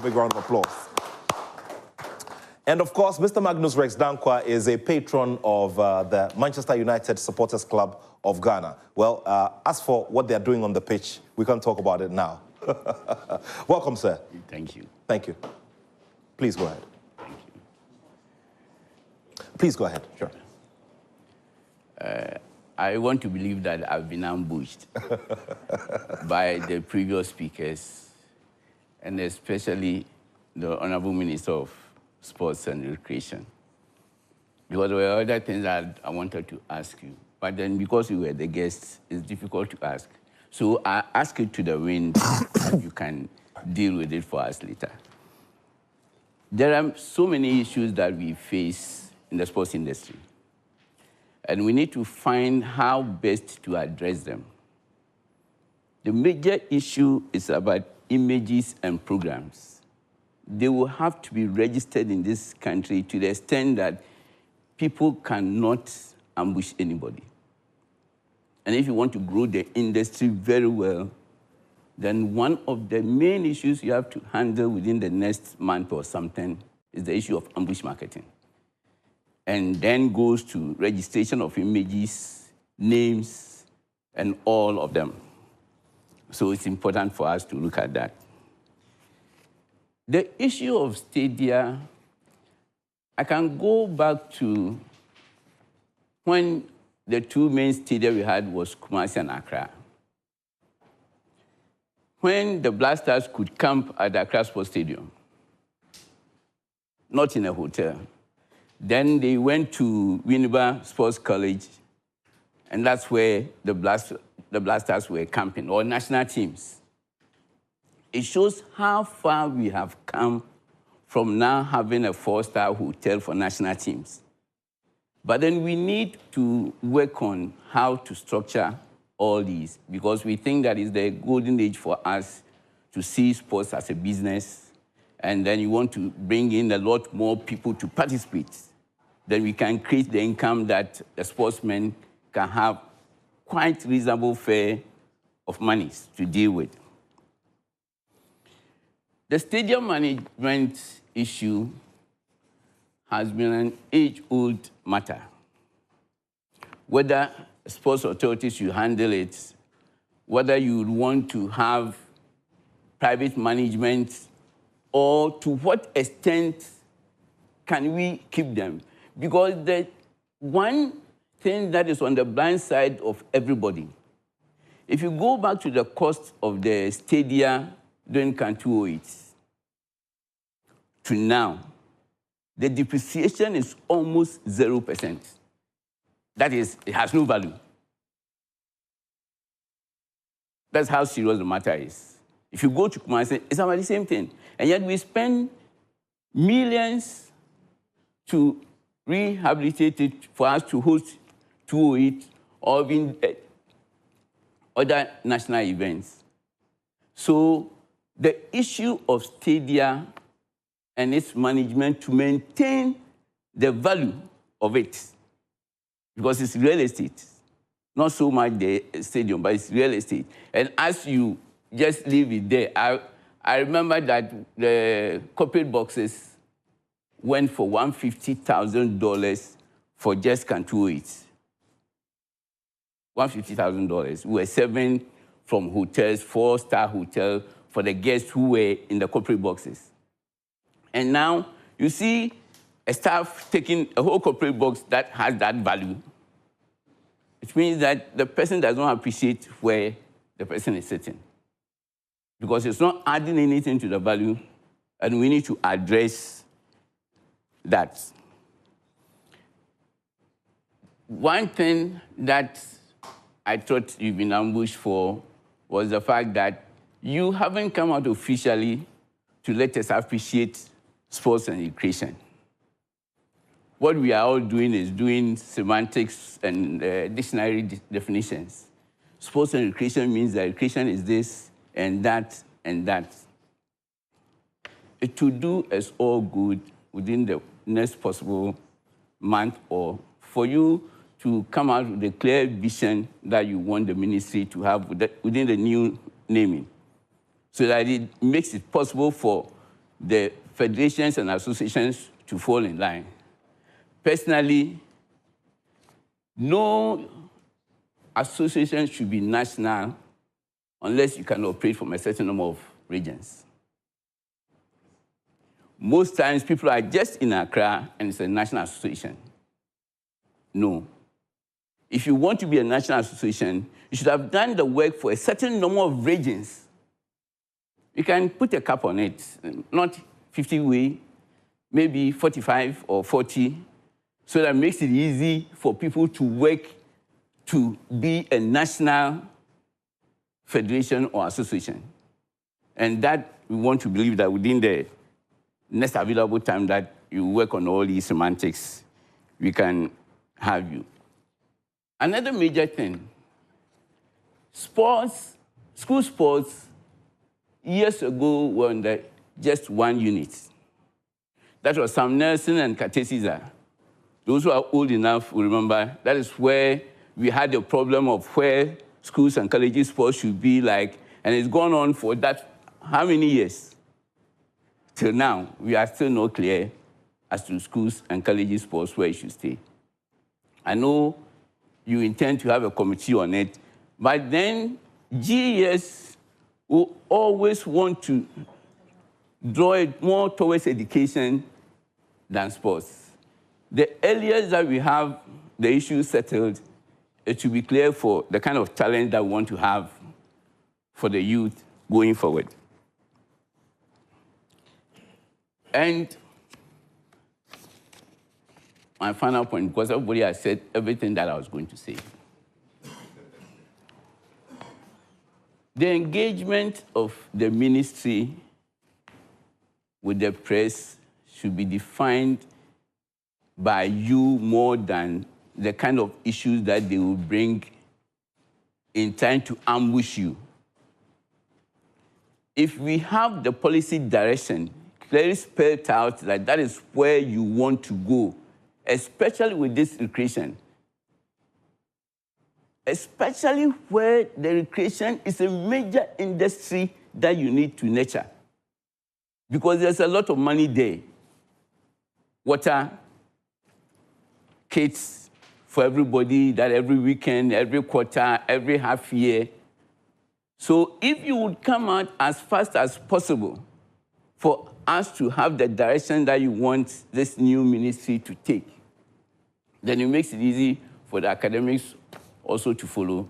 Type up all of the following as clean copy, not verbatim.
Big round of applause. And of course, Mr. Magnus Rex Danquah is a patron of the Manchester United Supporters Club of Ghana. Well, as for what they're doing on the pitch, we can't talk about it now. Welcome, sir. Thank you. Thank you. Please go ahead. Thank you. Please go ahead. Sure. I want to believe that I've been ambushed by the previous speakers, and especially the Honorable Minister of Sports and Recreation. Because there were other things that I wanted to ask you, but then because you were the guests, it's difficult to ask. So I ask it to the wind, and you can deal with it for us later. There are so many issues that we face in the sports industry, and we need to find how best to address them. The major issue is about images and programs. They will have to be registered in this country to the extent that people cannot ambush anybody. And if you want to grow the industry very well, then one of the main issues you have to handle within the next month or something is the issue of ambush marketing. And then goes to registration of images, names, and all of them. So it's important for us to look at that. The issue of stadia, I can go back to when the two main stadia we had was Kumasi and Accra. When the Black Stars could camp at the Accra Sports Stadium, not in a hotel. Then they went to Winneba Sports College, and that's where the Black Stars were camping, or national teams. It shows how far we have come from now having a 4-star hotel for national teams. But then we need to work on how to structure all these, because we think that is the golden age for us to see sports as a business, and then you want to bring in a lot more people to participate. Then we can create the income that a sportsman can have quite reasonable fare of monies to deal with. The stadium management issue has been an age-old matter. Whether sports authorities should handle it, whether you would want to have private management, or to what extent can we keep them? Because the one thing that is on the blind side of everybody, if you go back to the cost of the stadia during CAN 208 to now, the depreciation is almost 0%. That is, it has no value. That's how serious the matter is. If you go to Kumasi, it's about the same thing. And yet we spend millions to rehabilitate it for us to host 208 or even other national events. So the issue of stadia and its management to maintain the value of it, because it's real estate, not so much the stadium, but it's real estate. And as you just leave it there, I remember that the corporate boxes went for $150,000 for just CAN 208. $150,000. We were serving from hotels, 4-star hotel, for the guests who were in the corporate boxes. And now you see a staff taking a whole corporate box that has that value. It means that the person does not appreciate where the person is sitting, because it's not adding anything to the value, and we need to address that. One thing that I thought you've been ambushed for was the fact that you haven't come out officially to let us appreciate sports and recreation. What we are all doing is doing semantics and dictionary definitions. Sports and recreation means that recreation is this and that and that. It will do us all good within the next possible month, or for you to come out with a clear vision that you want the ministry to have within the new naming, so that it makes it possible for the federations and associations to fall in line. Personally, no association should be national unless you can operate from a certain number of regions. Most times, people are just in Accra and it's a national association. No. If you want to be a national association, you should have done the work for a certain number of regions. You can put a cap on it, not 50 way, maybe 45 or 40, so that makes it easy for people to work to be a national federation or association. And that we want to believe that within the next available time that you work on all these semantics, we can have you. Another major thing, sports, school sports, years ago were under just one unit. That was Sam Nelson and Katesiza. Those who are old enough will remember that is where we had the problem of where schools and colleges sports should be like, and it's gone on for that, how many years? Till now, we are still not clear as to schools and colleges sports where it should stay. I know you intend to have a committee on it, but then GES will always want to draw it more towards education than sports. The earlier that we have the issue settled, it should be clear for the kind of talent that we want to have for the youth going forward. And my final point, because everybody has said everything that I was going to say. The engagement of the ministry with the press should be defined by you more than the kind of issues that they will bring in trying to ambush you. If we have the policy direction clearly spelled out that that is where you want to go, especially with this recreation, especially where the recreation is a major industry that you need to nurture, because there's a lot of money there. Water, kits for everybody, that every weekend, every quarter, every half year. So if you would come out as fast as possible for us to have the direction that you want this new ministry to take, then it makes it easy for the academics also to follow,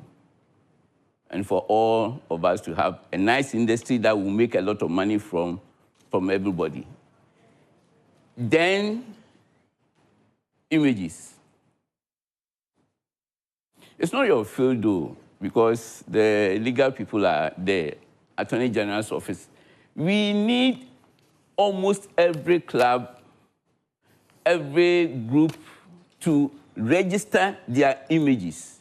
and for all of us to have a nice industry that will make a lot of money from everybody. Then, images. It's not your field, though, because the legal people are there, Attorney General's office. We need almost every club, every group to register their images.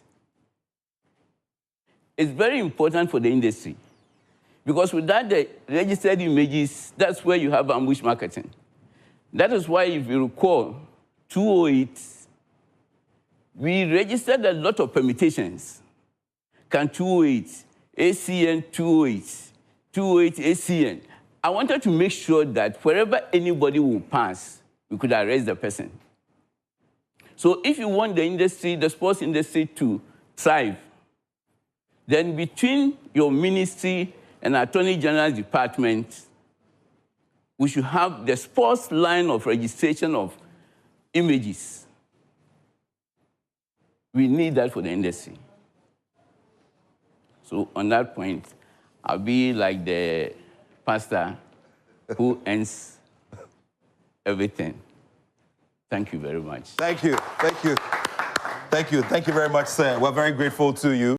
It's very important for the industry, because without the registered images, that's where you have ambush marketing. That is why, if you recall, 208, we registered a lot of permutations. Can 208, ACN 208, 208 ACN. I wanted to make sure that wherever anybody will pass, we could arrest the person. So if you want the industry, the sports industry to thrive, then between your ministry and Attorney General's department, we should have the sports line of registration of images. We need that for the industry. So on that point, I'll be like the pastor who ends everything. Thank you very much. Thank you. Thank you. Thank you. Thank you very much, sir. We're very grateful to you.